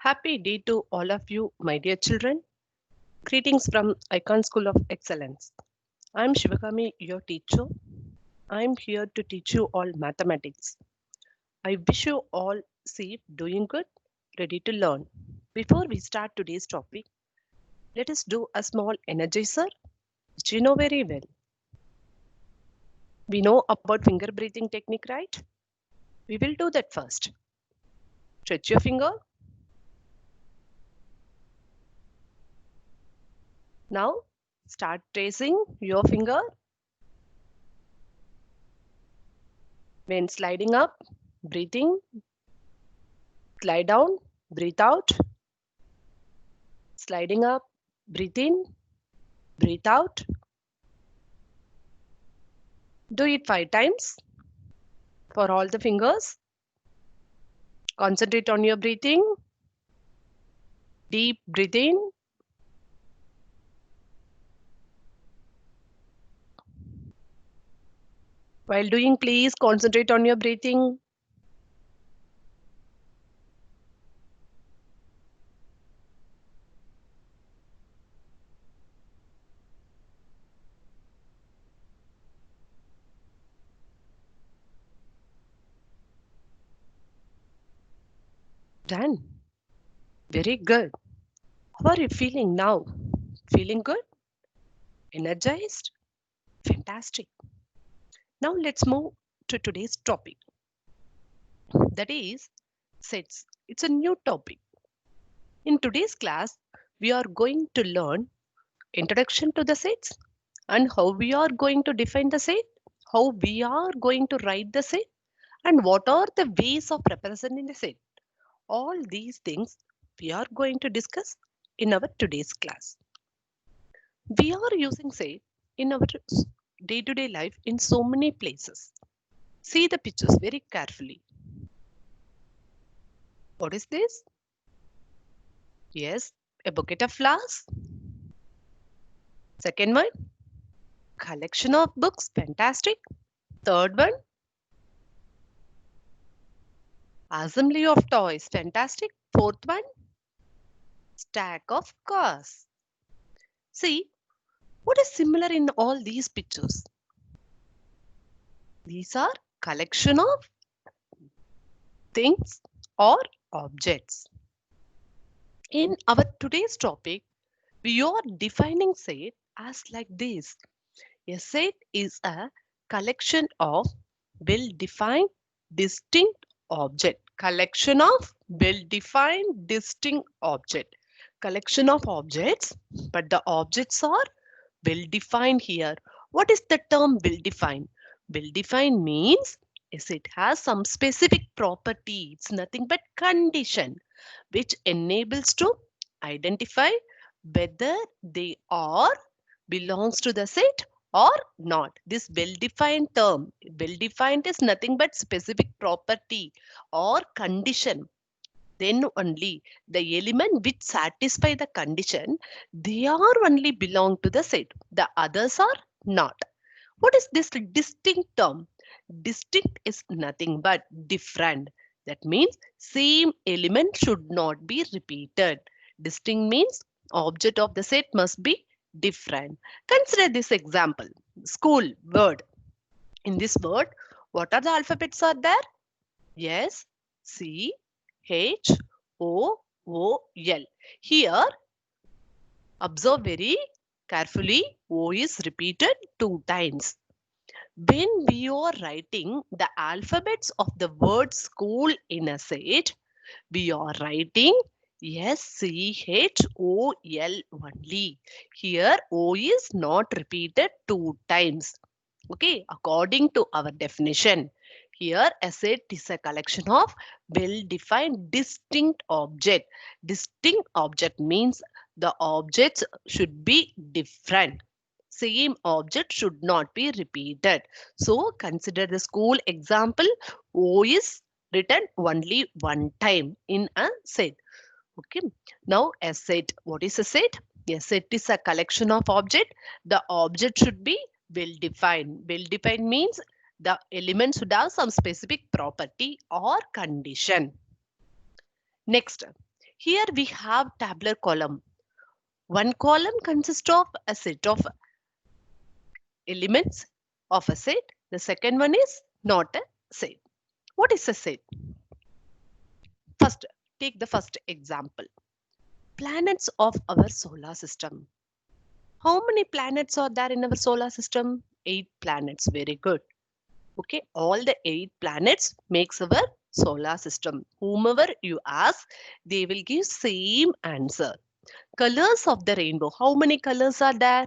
Happy day to all of you, my dear children. Greetings from Icon School of Excellence. I'm Shivakami, your teacher. I'm here to teach you all mathematics. I wish you all safe, doing good, ready to learn. Before we start today's topic, let us do a small energizer, which you know very well. We know about finger breathing technique, right? We will do that first. Stretch your finger. Now, start tracing your finger. When sliding up, breathing, slide down, breathe out, sliding up, breathe in, breathe out. Do it 5 times for all the fingers. Concentrate on your breathing. Deep breathe in. While doing, please concentrate on your breathing. Done. Very good. How are you feeling now? Feeling good? Energized? Fantastic. Now let's move to today's topic. That is sets. It's a new topic. In today's class, we are going to learn introduction to the sets and how we are going to define the set, how we are going to write the set, and what are the ways of representing the set. All these things we are going to discuss in our today's class. We are using set in our day-to-day life in so many places. See the pictures very carefully. What is this? Yes, a bucket of flowers. Second one, collection of books. Fantastic. Third one, assembly of toys. Fantastic. Fourth one, stack of cars. See, what is similar in all these pictures? These are collection of things or objects. In our today's topic, we are defining set as like this. A set is a collection of well-defined distinct object. Collection of well-defined distinct object. Collection of objects, but the objects are well-defined here. What is the term well-defined? Well-defined means yes, it has some specific property. It's nothing but condition which enables to identify whether they are belongs to the set or not. This well-defined term, well-defined is nothing but specific property or condition. Then only the element which satisfy the condition, they are only belong to the set. The others are not. What is this distinct term? Distinct is nothing but different. That means same element should not be repeated. Distinct means object of the set must be different. Consider this example. School word. In this word, what are the alphabets are there? Yes, C, H, O, L. Here, observe very carefully. O is repeated 2 times. When we are writing the alphabets of the word school in a set, we are writing SCHOL only. Here O is not repeated 2 times. Okay, according to our definition. Here a set is a collection of well-defined distinct object. Distinct object means the objects should be different. Same object should not be repeated. So consider the school example. O is written only 1 time in a set. Okay. Now a set. What is a set? A set is a collection of object. The object should be well defined. Well defined means the element should have some specific property or condition. Next, Here we have tabular column. One column consists of a set of elements of a set. The second one is not a set. What is a set? First, take the first example. Planets of our solar system. How many planets are there in our solar system? 8 planets. Very good. Okay, all the 8 planets makes our solar system. Whomever you ask, they will give same answer. Colors of the rainbow. How many colors are there?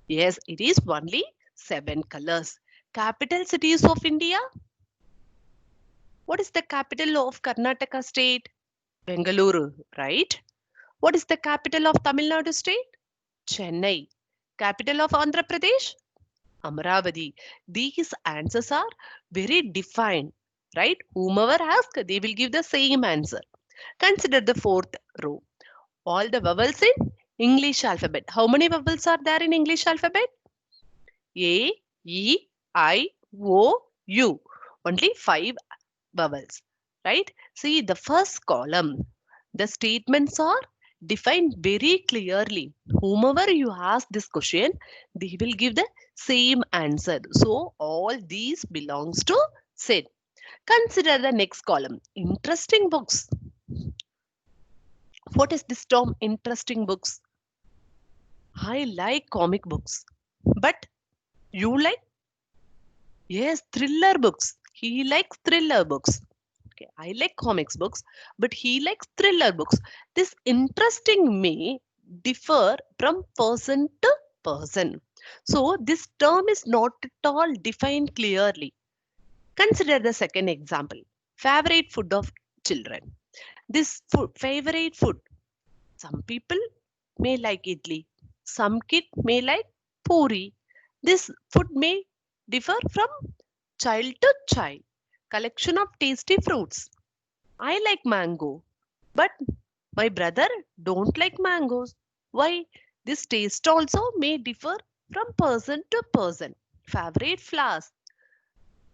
Yes, it is only 7 colors. Capital cities of India. What is the capital of Karnataka state? Bengaluru, right? What is the capital of Tamil Nadu state? Chennai. Capital of Andhra Pradesh? Amaravati. These answers are very defined, right? Whomever asks, they will give the same answer. Consider the fourth row. All the vowels in English alphabet. How many vowels are there in English alphabet? A, E, I, O, U. Only 5 vowels, right? See the first column. The statements are defined very clearly. Whomever you ask this question, they will give the same answer. So all these belongs to set. Consider the next column. Interesting books. What is this term interesting books? I like comic books. But you like? Yes, thriller books. He likes thriller books. Okay, I like comics books, but he likes thriller books. This interesting may differ from person to person. So this term is not at all defined clearly. Consider the second example. Favorite food of children. This food, favorite food. Some people may like idli. Some kid may like puri. This food may differ from child to child. Collection of tasty fruits. I like mango, but my brother don't like mangoes. Why? This taste also may differ from person to person. Favorite flowers.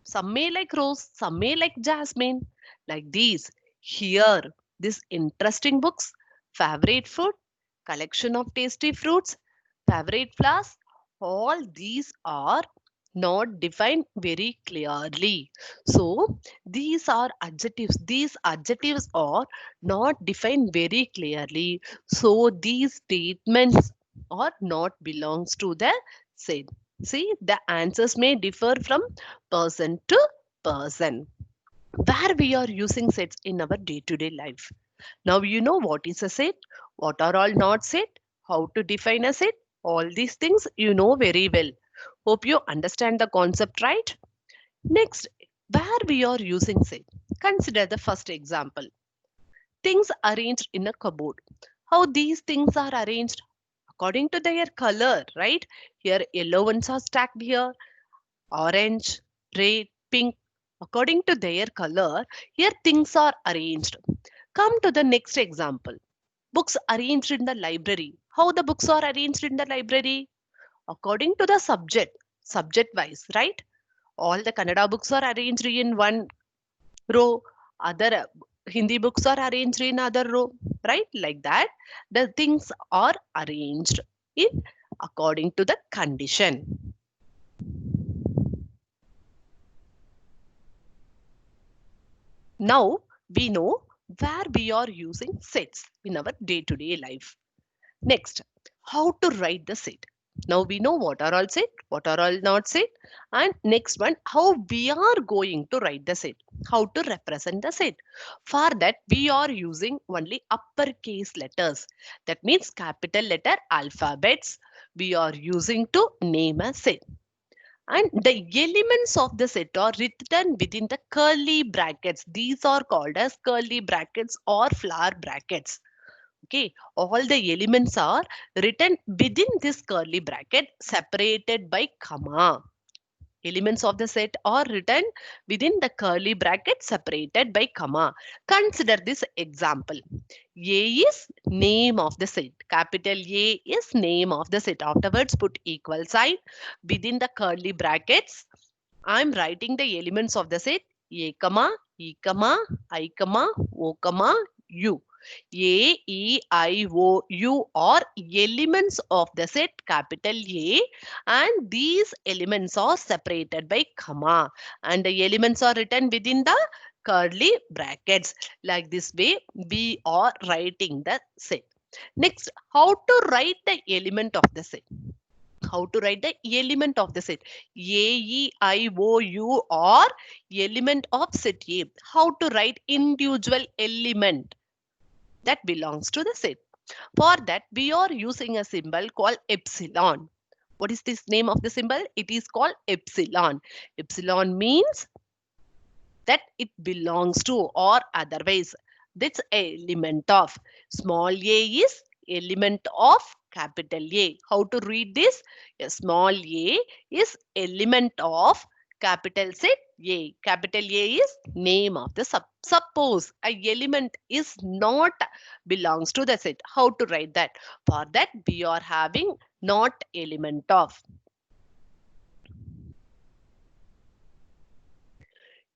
Some may like rose, some may like jasmine. Like these. Here, this interesting books, favorite food, collection of tasty fruits, favorite flowers, all these are not defined very clearly. So these are adjectives. These adjectives are not defined very clearly. So these statements are not belongs to the set. See, the answers may differ from person to person. Where we are using sets in our day-to-day life. Now you know what is a set, what are all not set, how to define a set. All these things you know very well. Hope you understand the concept, right? Next, where we are using set. Consider the first example. Things arranged in a cupboard. How these things are arranged? According to their color, right? Here yellow ones are stacked here, orange, red, pink. According to their color, here things are arranged. Come to the next example. Books arranged in the library. How the books are arranged in the library? According to the subject wise, right? All the Kannada books are arranged in one row, other Hindi books are arranged in other row, right? Like that, the things are arranged in according to the condition. Now we know where we are using sets in our day-to-day life. Next, how to write the set. Now we know what are all set, what are all not set. And next one, how we are going to write the set, how to represent the set. For that, we are using only uppercase letters. That means capital letter alphabets we are using to name a set. And the elements of the set are written within the curly brackets. These are called as curly brackets or flower brackets. Okay, all the elements are written within this curly bracket separated by comma. Elements of the set are written within the curly bracket separated by comma. Consider this example. A is name of the set. Capital A is name of the set. Afterwards, put equal sign within the curly brackets. I'm writing the elements of the set A, comma, E, comma, I, comma, O, comma, U. A, E, I, O, U are elements of the set capital A, and these elements are separated by comma, and the elements are written within the curly brackets. Like this way, we are writing the set. Next, how to write the element of the set? How to write the element of the set? A, E, I, O, U are element of set A. How to write individual element that belongs to the set? For that, we are using a symbol called epsilon. What is this name of the symbol? It is called epsilon. Epsilon means that it belongs to, or otherwise this element of. Small a is element of capital A. How to read this? A small a is element of capital set A. Capital A is name of the sub. Suppose a element is not belongs to the set. How to write that? For that, we are having not element of.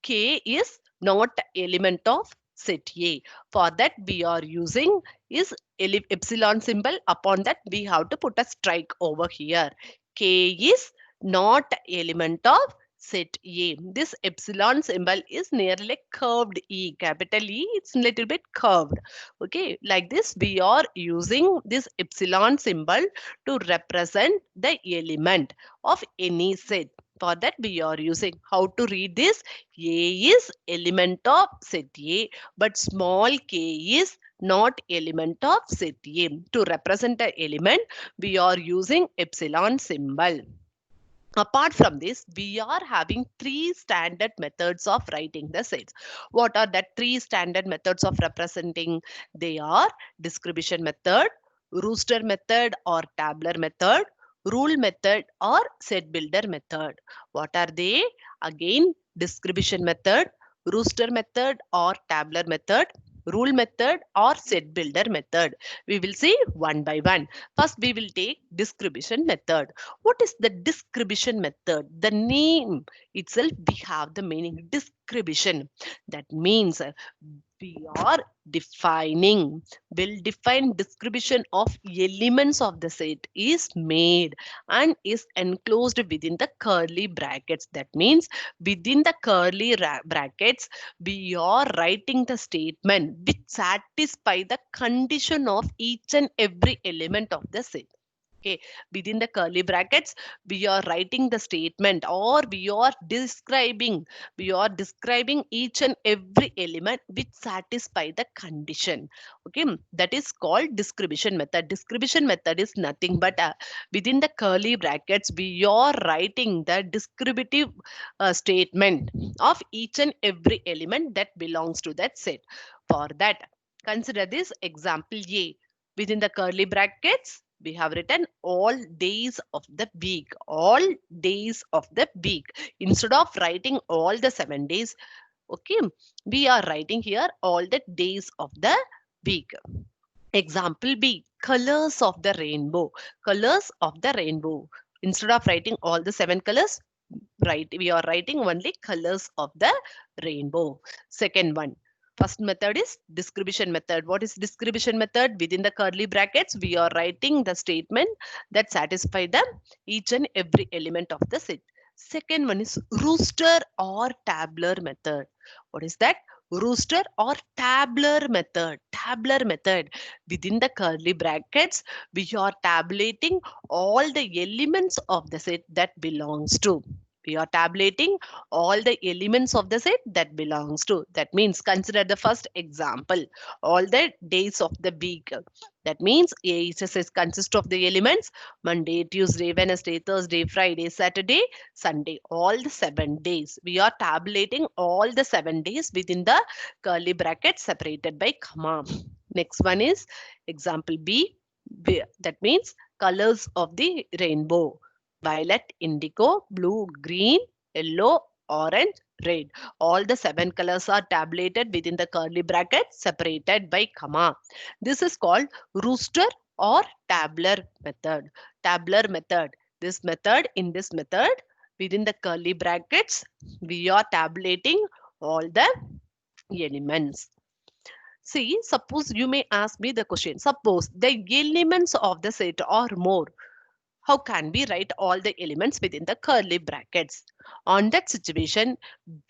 K is not element of set A. For that, we are using is epsilon symbol. Upon that, we have to put a strike over here. K is not element of set A. This epsilon symbol is nearly like curved E. Capital E, it's a little bit curved. Okay, like this, we are using this epsilon symbol to represent the element of any set. For that, we are using. How to read this? A is element of set A, but small k is not element of set A. To represent the element, we are using epsilon symbol. Apart from this, we are having three standard methods of writing the sets. What are the three standard methods of representing? They are distribution method, rooster method or tabular method, rule method or set builder method. What are they? Again, distribution method, rooster method or tabular method, rule method or set builder method. We will see one by one. First, we will take distribution method. What is the distribution method? The name itself, we have the meaning distribution. That means we are defining, will define distribution of elements of the set is made and is enclosed within the curly brackets. That means within the curly brackets, we are writing the statement which satisfy the condition of each and every element of the set. Okay, within the curly brackets, we are writing the statement, or we are describing each and every element which satisfy the condition. Okay, that is called distribution method. Distribution method is nothing but within the curly brackets, we are writing the descriptive statement of each and every element that belongs to that set. For that, consider this example A. Within the curly brackets, we have written all days of the week. All days of the week. Instead of writing all the 7 days, okay, we are writing here all the days of the week. Example B, colors of the rainbow. Colors of the rainbow. Instead of writing all the 7 colors, we are writing only colors of the rainbow. Second one. First method is distribution method. What is distribution method? Within the curly brackets, we are writing the statement that satisfy the each and every element of the set. Second one is rooster or tabular method. What is that? Rooster or tabular method. Tabular method. Within the curly brackets, we are tabulating all the elements of the set that belongs to. We are tabulating all the elements of the set that belongs to. That means consider the first example. All the days of the week. That means AHS consists of the elements Monday, Tuesday, Wednesday, Thursday, Friday, Saturday, Sunday. All the 7 days. We are tabulating all the 7 days within the curly brackets separated by comma. Next one is example B. That means colors of the rainbow. Violet, indigo, blue, green, yellow, orange, red. All the 7 colors are tabulated within the curly brackets separated by comma. This is called rooster or tabular method. Tabular method. In this method, within the curly brackets, we are tabulating all the elements. See, suppose you may ask me the question. Suppose the elements of the set are more. How can we write all the elements within the curly brackets? On that situation,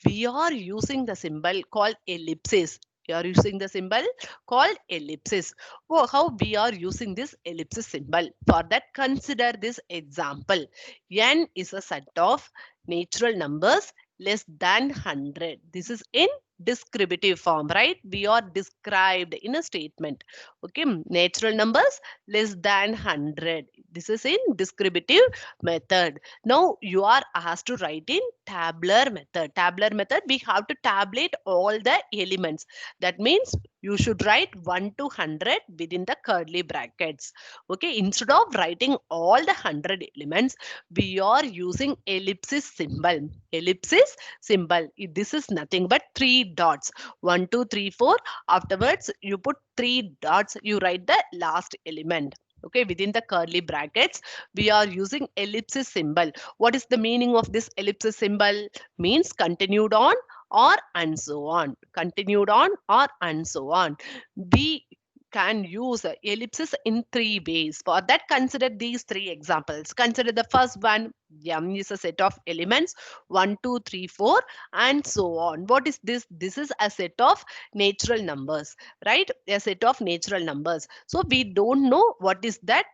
we are using the symbol called ellipsis. We are using the symbol called ellipsis. Oh, how we are using this ellipsis symbol? For that, consider this example. N is a set of natural numbers less than 100. This is in descriptive form, right? We are described in a statement. Okay, natural numbers less than 100. This is in descriptive method. Now you are asked to write in tabular method. Tabular method, we have to tabulate all the elements. That means you should write 1 to 100 within the curly brackets. Okay, instead of writing all the 100 elements, we are using ellipsis symbol. Ellipsis symbol. This is nothing but three dots. 1, 2, 3, 4. Afterwards, you put three dots. You write the last element. Okay, within the curly brackets, we are using ellipsis symbol. What is the meaning of this ellipsis symbol? Means continued on or and so on. Continued on or and so on. We can use ellipsis in three ways. For that, consider these three examples. Consider the first one. M is a set of elements 1, 2, 3, 4, and so on. What is this? This is a set of natural numbers, right? A set of natural numbers. So we don't know what is that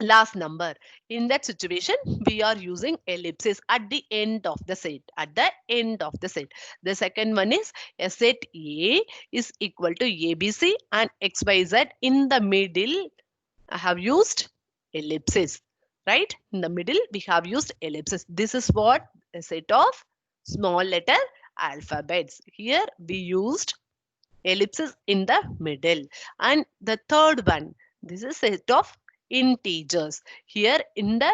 last number. In that situation, we are using ellipsis at the end of the set. At the end of the set. The second one is a set A is equal to ABC and XYZ. In the middle, I have used ellipsis. Right? In the middle, we have used ellipsis. This is what a set of small letter alphabets. Here we used ellipsis in the middle. And the third one, this is a set of integers. Here in the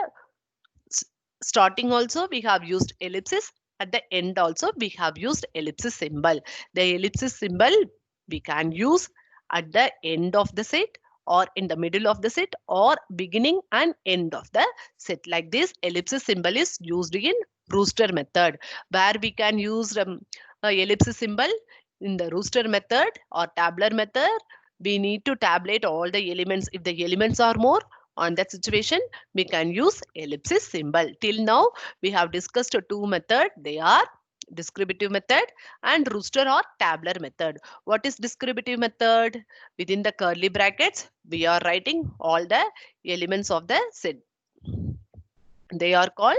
starting also we have used ellipsis. At the end also we have used ellipsis symbol. The ellipsis symbol we can use at the end of the set or in the middle of the set or beginning and end of the set. Like this, ellipsis symbol is used in Brewster method, where we can use a ellipsis symbol in the Brewster method or tabular method. We need to tabulate all the elements. If the elements are more, on that situation, we can use ellipsis symbol. Till now, we have discussed two methods. They are descriptive method and Brewster or tabular method. What is descriptive method? Within the curly brackets, we are writing all the elements of the set. They are called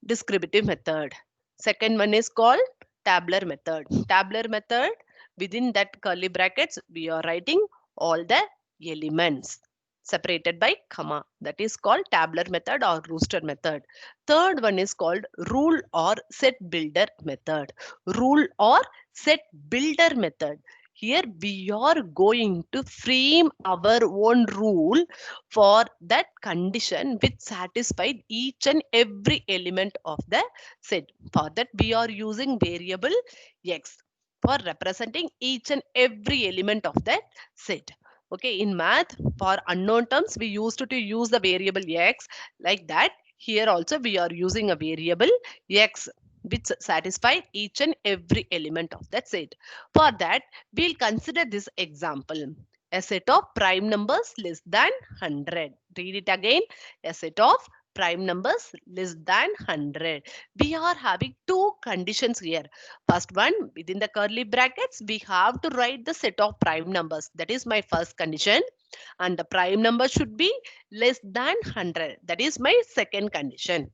descriptive method. Second one is called tabular method. Tabular method, within that curly brackets, we are writing all the elements separated by comma. That is called tabular method or Brewster method. Third one is called rule or set builder method. Rule or set builder method. Here we are going to frame our own rule for that condition which satisfied each and every element of the set. For that, we are using variable x for representing each and every element of that set. Okay, in math, for unknown terms, we used to use the variable x like that. Here also, we are using a variable x which satisfy each and every element of that set. For that, we'll consider this example. A set of prime numbers less than 100. Read it again. A set of prime numbers less than 100. We are having two conditions here. First one, within the curly brackets, we have to write the set of prime numbers. That is my first condition. And the prime number should be less than 100. That is my second condition.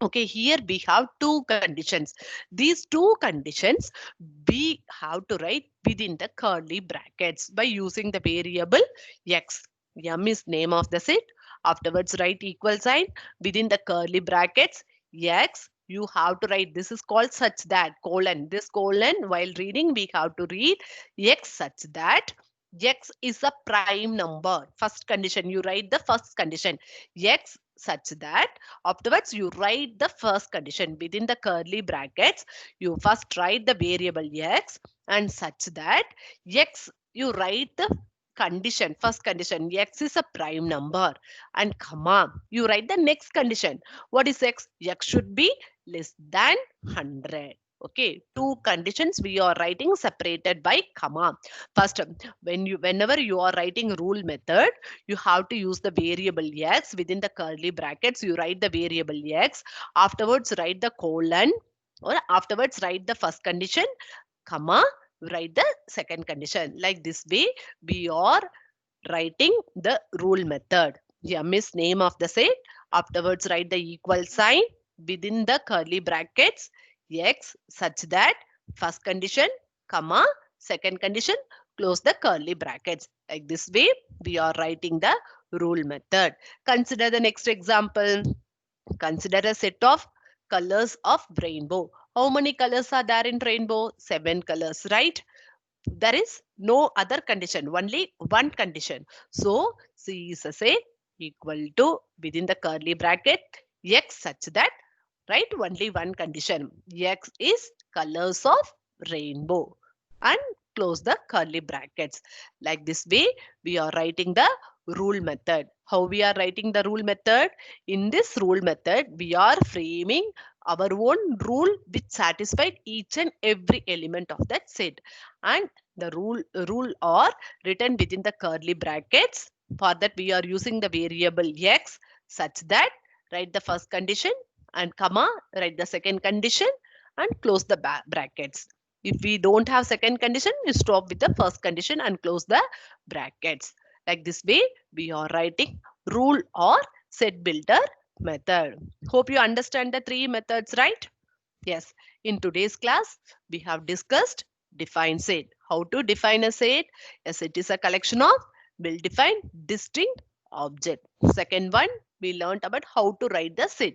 Okay, here we have two conditions. These two conditions we have to write within the curly brackets by using the variable x. M is name of the set. Afterwards, write equal sign within the curly brackets. X, you have to write, this is called such that colon. This colon, while reading, we have to read x such that x is a prime number. First condition, you write the first condition. X such that, afterwards you write the first condition within the curly brackets. You first write the variable x and such that x, you write the condition, first condition, x is a prime number, and comma, you write the next condition. What is x? X should be less than 100. Okay, two conditions we are writing separated by comma. First, whenever you are writing rule method, you have to use the variable x within the curly brackets. You write the variable x. Afterwards, write the colon, or afterwards write the first condition, comma, write the second condition. Like this way, we are writing the rule method. M is name of the set. Afterwards, write the equal sign within the curly brackets x such that first condition, comma, second condition, close the curly brackets. Like this way, we are writing the rule method. Consider the next example. Consider a set of colors of rainbow. How many colors are there in rainbow? 7 colors, right? There is no other condition, only one condition. So C is a say equal to within the curly bracket x such that, right, only one condition. X is colors of rainbow, and close the curly brackets. Like this way, we are writing the rule method. How we are writing the rule method? In this rule method, we are framing our own rule which satisfied each and every element of that set. And the rule are written within the curly brackets. For that, we are using the variable x such that, write the first condition and comma, write the second condition and close the brackets. If we don't have second condition, we stop with the first condition and close the brackets. Like this way, we are writing rule or set builder method. Hope you understand the three methods, right? Yes. In today's class, we have discussed define set. How to define a set? A set is a collection of well-defined distinct object. Second one, we learned about how to write the set.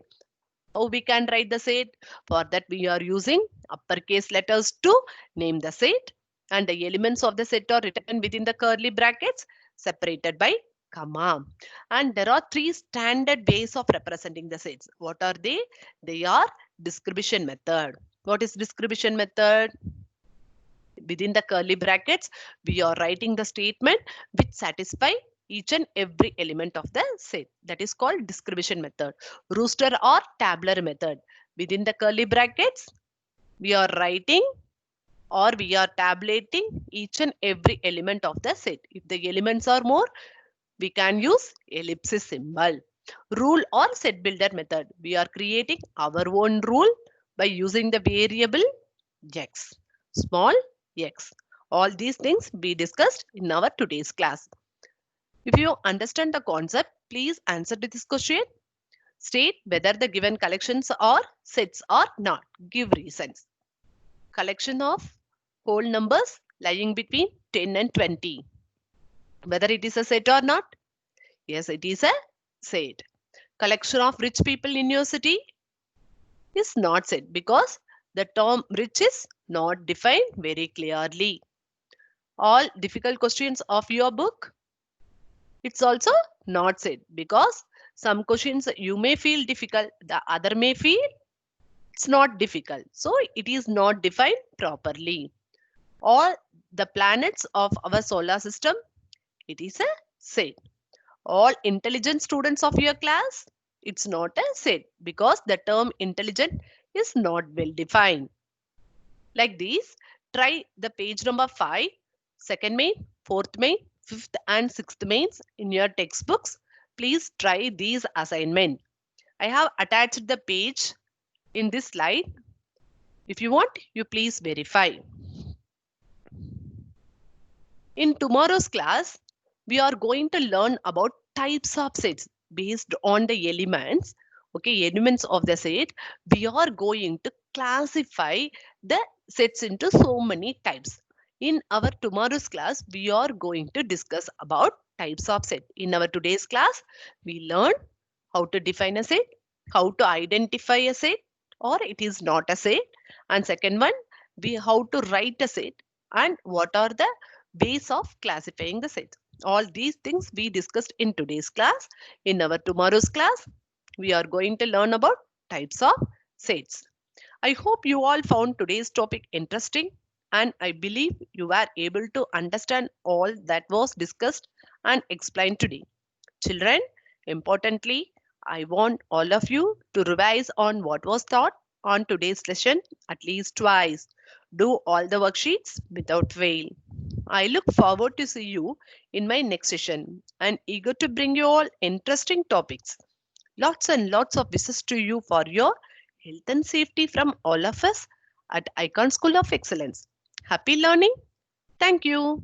How we can write the set? For that, we are using uppercase letters to name the set, and the elements of the set are written within the curly brackets separated by comma. And there are three standard ways of representing the sets. What are they? They are distribution method. What is distribution method? Within the curly brackets, we are writing the statement which satisfy each and every element of the set. That is called distribution method. Rooster or tabular method. Within the curly brackets, we are writing or we are tabulating each and every element of the set. If the elements are more, we can use ellipsis symbol. Rule or set builder method. We are creating our own rule by using the variable x, small x. All these things we discussed in our today's class. If you understand the concept, please answer to this question. State whether the given collections are sets or not. Give reasons. Collection of whole numbers lying between 10 and 20. Whether it is a set or not? Yes, it is a set. Collection of rich people in your city is not set because the term rich is not defined very clearly. All difficult questions of your book, it's also not set because some questions you may feel difficult, the other may feel it's not difficult. So it is not defined properly. All the planets of our solar system, it is a set. All intelligent students of your class, it's not a set because the term intelligent is not well defined. Like these, try the page number 5, second main, fourth main, fifth and sixth mains in your textbooks. Please try these assignment. I have attached the page in this slide. If you want, you please verify. In tomorrow's class, we are going to learn about types of sets based on the elements. Okay, elements of the set. We are going to classify the sets into so many types. In our tomorrow's class, we are going to discuss about types of set. In our today's class, we learn how to define a set, how to identify a set, or it is not a set. And second one, we how to write a set and what are the ways of classifying the sets. All these things we discussed in today's class. In our tomorrow's class, we are going to learn about types of sets. I hope you all found today's topic interesting and I believe you were able to understand all that was discussed and explained today. Children, importantly, I want all of you to revise on what was taught on today's lesson at least twice. Do all the worksheets without fail. I look forward to see you in my next session and eager to bring you all interesting topics. Lots and lots of wishes to you for your health and safety from all of us at Icon School of Excellence. Happy learning. Thank you.